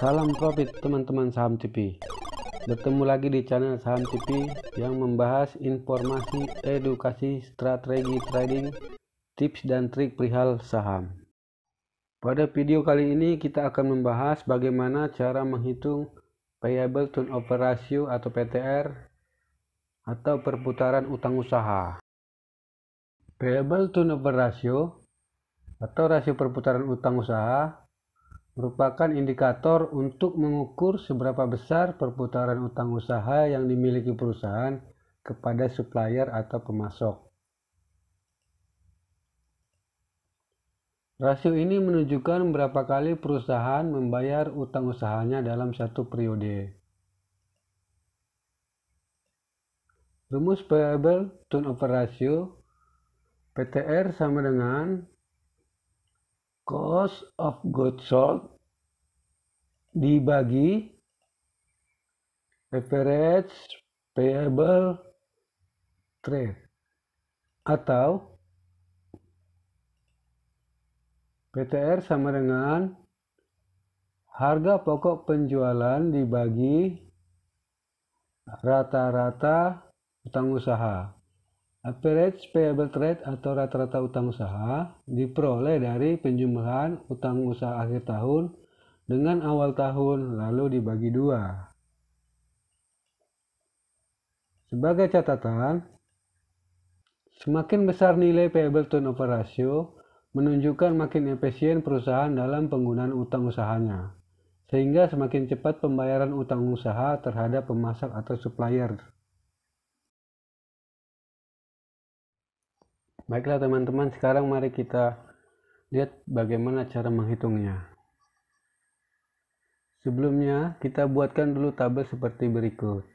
Salam profit teman-teman Saham TV. Bertemu lagi di channel Saham TV yang membahas informasi, edukasi, strategi trading, tips dan trik perihal saham. Pada video kali ini kita akan membahas bagaimana cara menghitung Payable Turnover Ratio atau PTR atau perputaran utang usaha. Payable Turnover Ratio atau rasio perputaran utang usaha merupakan indikator untuk mengukur seberapa besar perputaran utang usaha yang dimiliki perusahaan kepada supplier atau pemasok. Rasio ini menunjukkan berapa kali perusahaan membayar utang usahanya dalam satu periode. Rumus Payable Turnover Ratio PTR sama dengan Cost of Goods Sold dibagi Average Payable Trade atau PTR sama dengan harga pokok penjualan dibagi rata-rata utang usaha. Average Payable Trade atau rata-rata utang usaha diperoleh dari penjumlahan utang usaha akhir tahun dengan awal tahun lalu dibagi 2. Sebagai catatan, semakin besar nilai Payable Turnover Ratio menunjukkan makin efisien perusahaan dalam penggunaan utang usahanya, sehingga semakin cepat pembayaran utang usaha terhadap pemasok atau supplier. Baiklah teman-teman, sekarang mari kita lihat bagaimana cara menghitungnya. Sebelumnya, kita buatkan dulu tabel seperti berikut.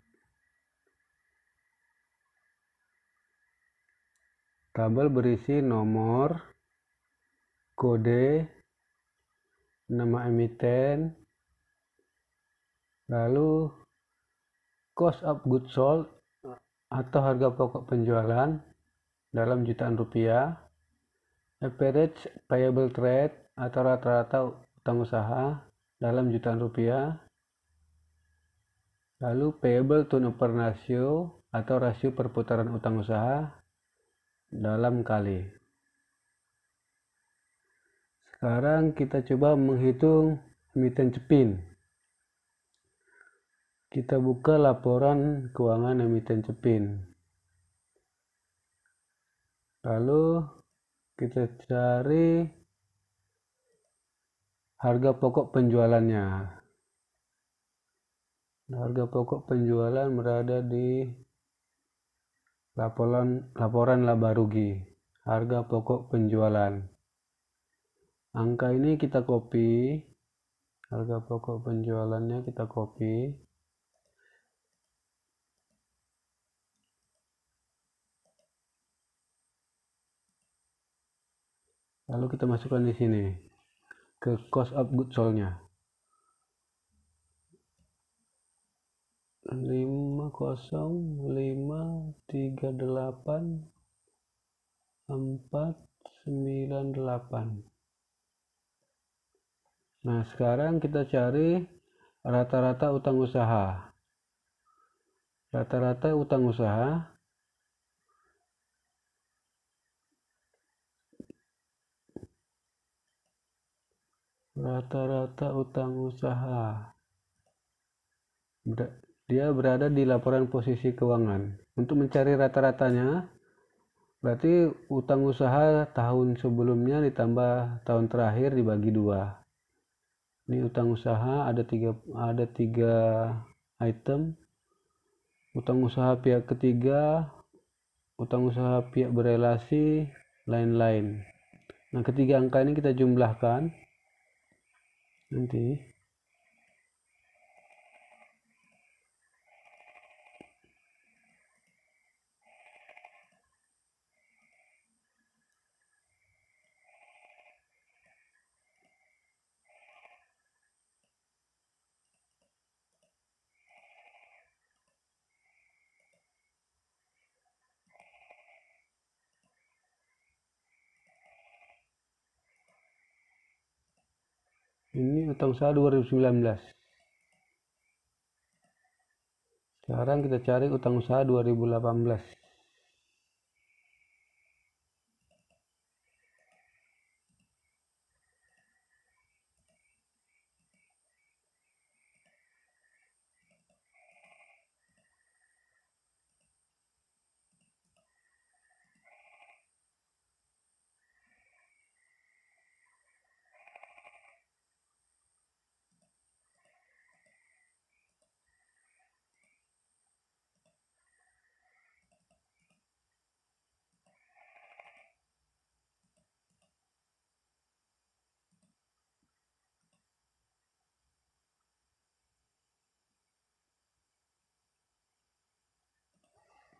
Tabel berisi nomor, kode, nama emiten, lalu cost of goods sold atau harga pokok penjualan dalam jutaan rupiah, average payable trade atau rata-rata utang usaha dalam jutaan rupiah, lalu payable turnover ratio atau rasio perputaran utang usaha dalam kali. Sekarang kita coba menghitung emiten Cepin. Kita buka laporan keuangan emiten Cepin. Lalu kita cari harga pokok penjualannya. Harga pokok penjualan berada di laporan laba rugi. Harga pokok penjualan. Angka ini kita copy. Harga pokok penjualannya kita copy. Lalu kita masukkan di sini ke cost of goods sold-nya. 50538 498. Nah, sekarang kita cari rata-rata utang usaha. Rata-rata utang usaha dia berada di laporan posisi keuangan. Untuk mencari rata-ratanya, berarti utang usaha tahun sebelumnya ditambah tahun terakhir dibagi 2. Ini utang usaha ada tiga item. Utang usaha pihak ketiga, utang usaha pihak berelasi, lain-lain. Nah, ketiga angka ini kita jumlahkan nanti. Ini utang usaha 2019. Sekarang kita cari utang usaha 2018.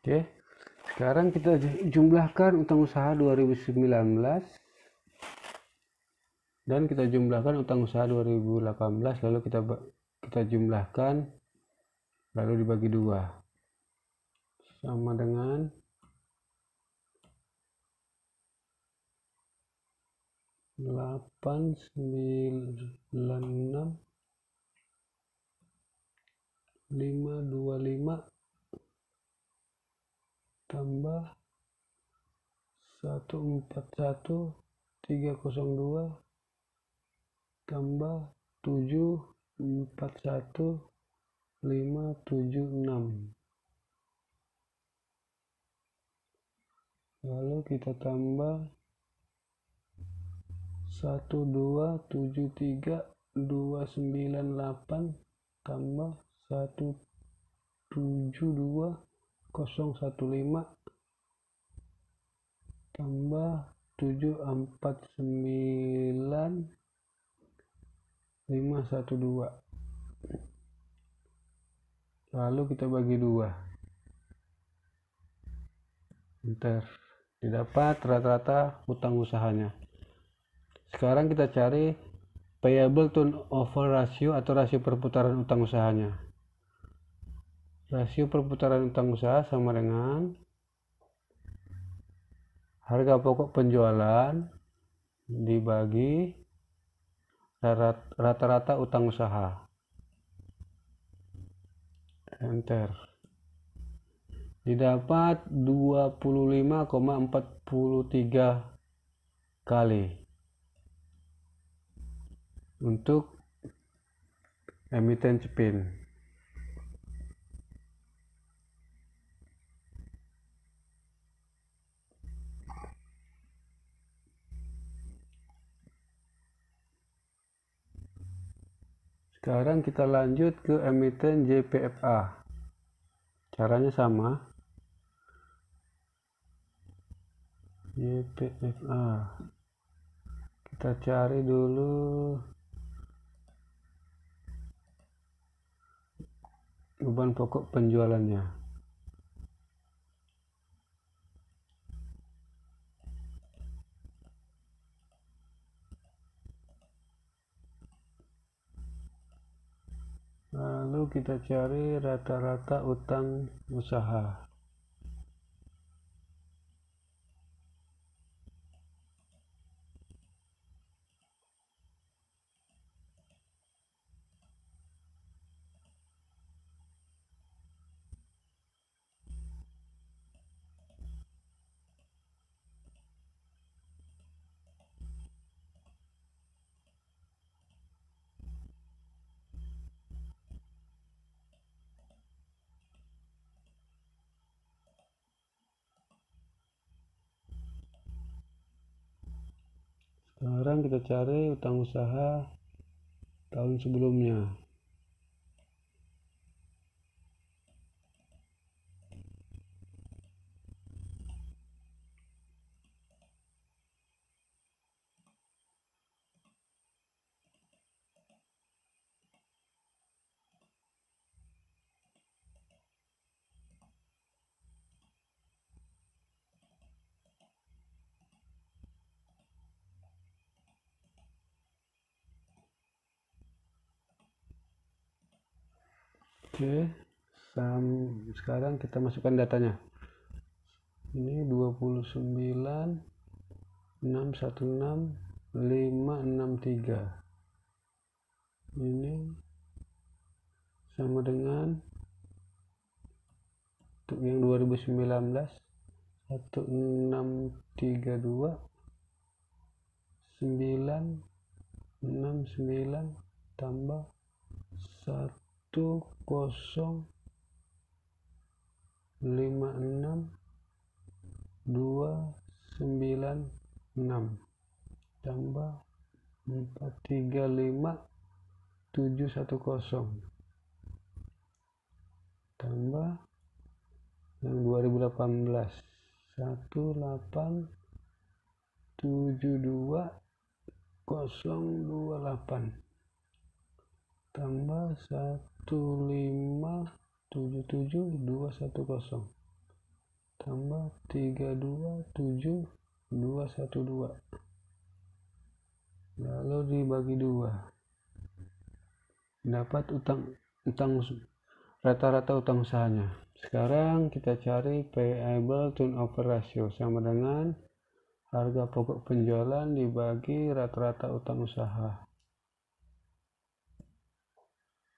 Oke, sekarang kita jumlahkan utang usaha 2019 dan kita jumlahkan utang usaha 2018, lalu kita jumlahkan lalu dibagi 2 sama dengan 896.525 tambah 141.302 tambah 741.576, lalu kita tambah 1273298 tambah 172015 tambah 749512, lalu kita bagi 2. Enter. Didapat rata-rata utang usahanya. Sekarang kita cari payable turnover ratio atau rasio perputaran utang usahanya. Rasio perputaran utang usaha sama dengan harga pokok penjualan dibagi rata-rata utang usaha. Enter. Didapat 25,43 kali untuk emiten Cepin. Sekarang kita lanjut ke emiten JPFA. Caranya sama. JPFA. Kita cari dulu beban pokok penjualannya. Lalu kita cari rata-rata utang usaha. Sekarang kita cari utang usaha tahun sebelumnya. Oke, sekarang kita masukkan datanya. Ini 29.616.563. ini sama dengan untuk yang 2019 1632 969 tambah 1056 296 tambah 435 710 tambah yang 2018 1872028 tambah 1577210 tambah 327212 lalu dibagi 2 dapat utang rata-rata utang usahanya. Sekarang kita cari payable turnover ratio sama dengan harga pokok penjualan dibagi rata-rata utang usaha.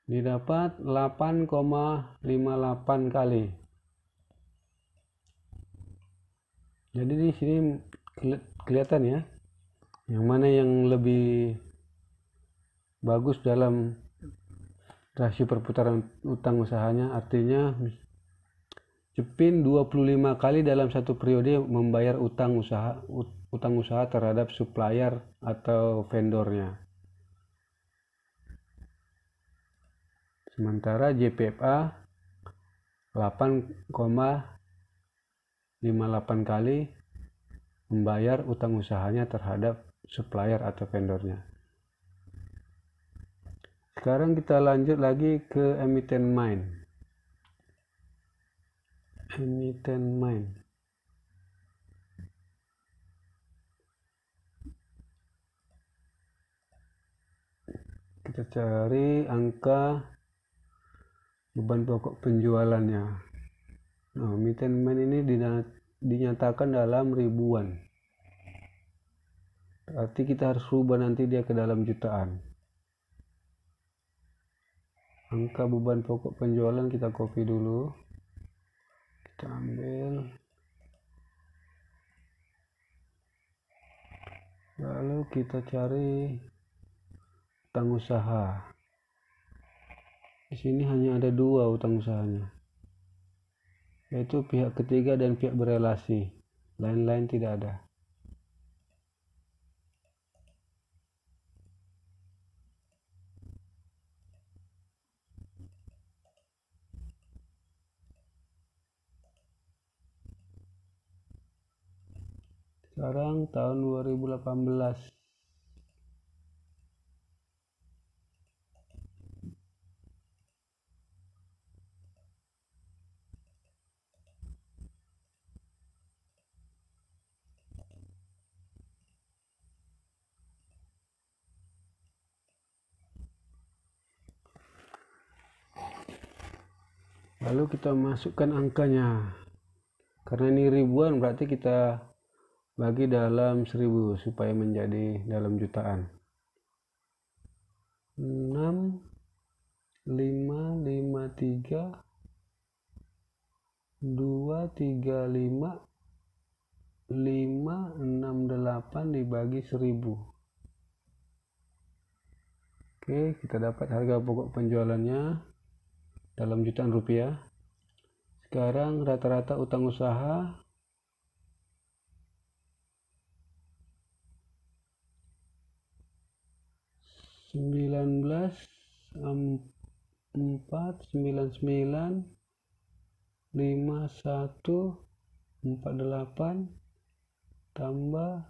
Didapat 8,58 kali. Jadi di sini kelihatan ya, yang mana yang lebih bagus dalam rasio perputaran utang usahanya. Artinya Cepin 25 kali dalam satu periode membayar utang usaha terhadap supplier atau vendornya. Sementara JPFA 8,58 kali membayar utang usahanya terhadap supplier atau vendornya. Sekarang kita lanjut lagi ke emiten main. Kita cari angka beban pokok penjualannya. Nah, emiten main ini dinyatakan dalam ribuan. Berarti kita harus rubah nanti dia ke dalam jutaan. Angka beban pokok penjualan kita copy dulu, kita ambil, lalu kita cari utang usaha. Di sini hanya ada 2 utang usahanya, yaitu pihak ketiga dan pihak berelasi, lain-lain tidak ada. Sekarang tahun 2018. Lalu kita masukkan angkanya. Karena ini ribuan, berarti kita bagi dalam 1000 supaya menjadi dalam jutaan. 6553 235 568 dibagi 1000. Oke, kita dapat harga pokok penjualannya dalam jutaan rupiah. Sekarang rata-rata utang usaha $19,499,5148 tambah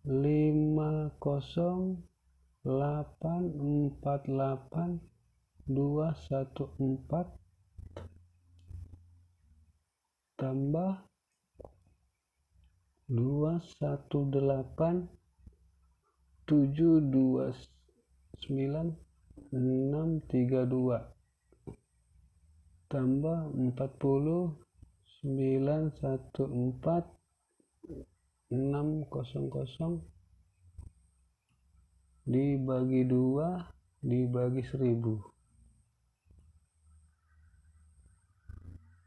50,848,214 tambah 218,729,632 tambah 40,914,600 dibagi 2 dibagi 1000.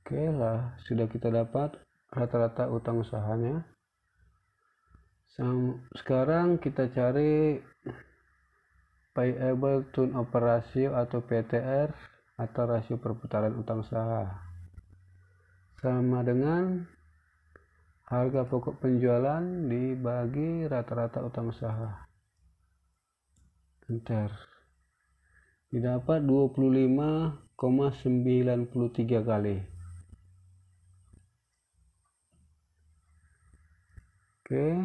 Oke lah, sudah kita dapat rata-rata utang usahanya. Sekarang kita cari payable turnover ratio atau PTR atau rasio perputaran utang usaha, sama dengan harga pokok penjualan dibagi rata-rata utang usaha. Enter. Didapat 25,93 kali. Oke,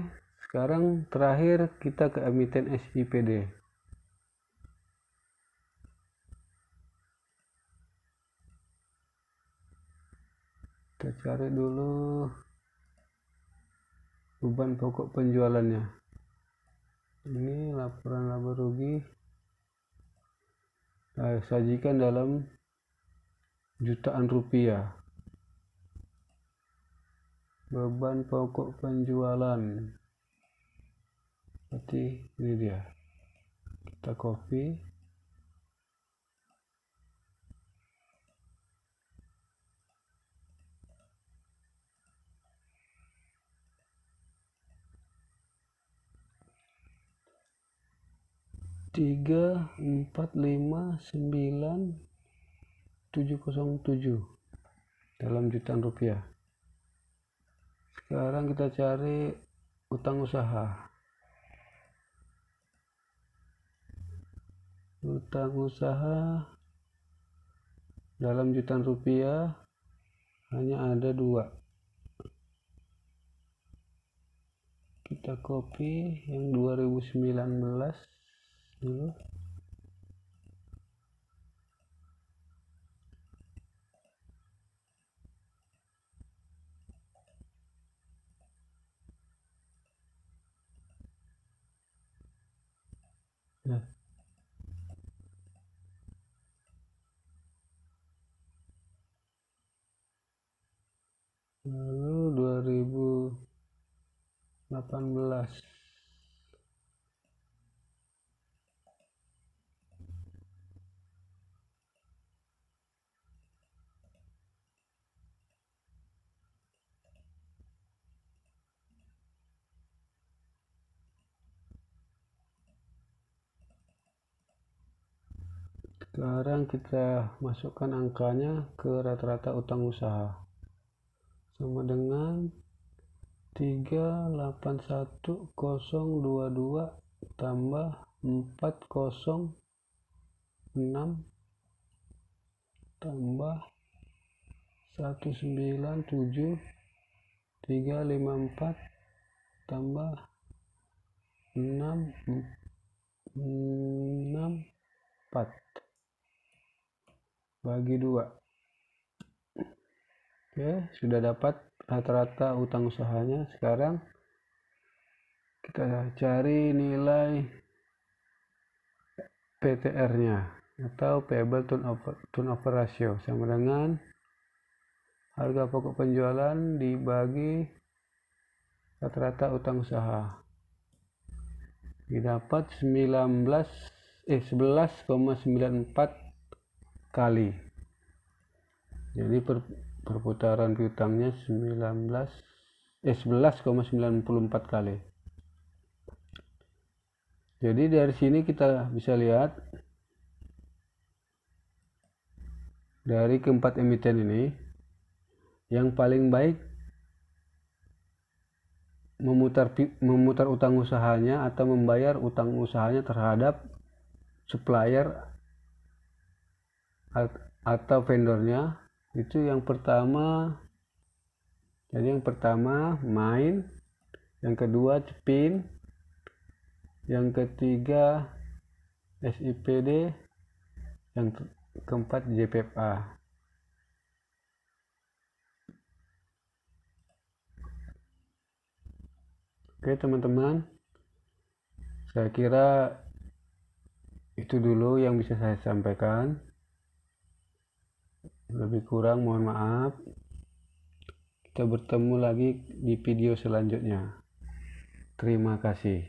sekarang terakhir kita ke emiten SIPD. Kita cari dulu beban pokok penjualannya. Ini laporan laba rugi. Nah, sajikan dalam jutaan rupiah. Beban pokok penjualan. Berarti ini dia. Kita copy. Tiga empat lima 9707 dalam jutaan rupiah. Sekarang kita cari utang usaha. Utang usaha dalam jutaan rupiah hanya ada 2. Kita copy yang 2019 dulu. Nah, lalu 2018. Sekarang kita masukkan angkanya ke rata-rata utang usaha, sama dengan 381022 tambah 406 tambah 197354 tambah 664 bagi 2. Oke, sudah dapat rata-rata utang usahanya. Sekarang kita cari nilai PTR-nya atau payable turnover ratio, sama dengan harga pokok penjualan dibagi rata-rata utang usaha. Didapat 11,94 kali. Jadi perputaran piutangnya 11,94 kali. Jadi dari sini kita bisa lihat dari keempat emiten ini, yang paling baik memutar utang usahanya atau membayar utang usahanya terhadap supplier atau vendornya itu yang pertama. Jadi yang pertama Main, yang kedua Cepin, yang ketiga SIPD, yang keempat JPFA. Oke teman-teman, saya kira itu dulu yang bisa saya sampaikan. Lebih kurang mohon maaf. Kita bertemu lagi di video selanjutnya. Terima kasih.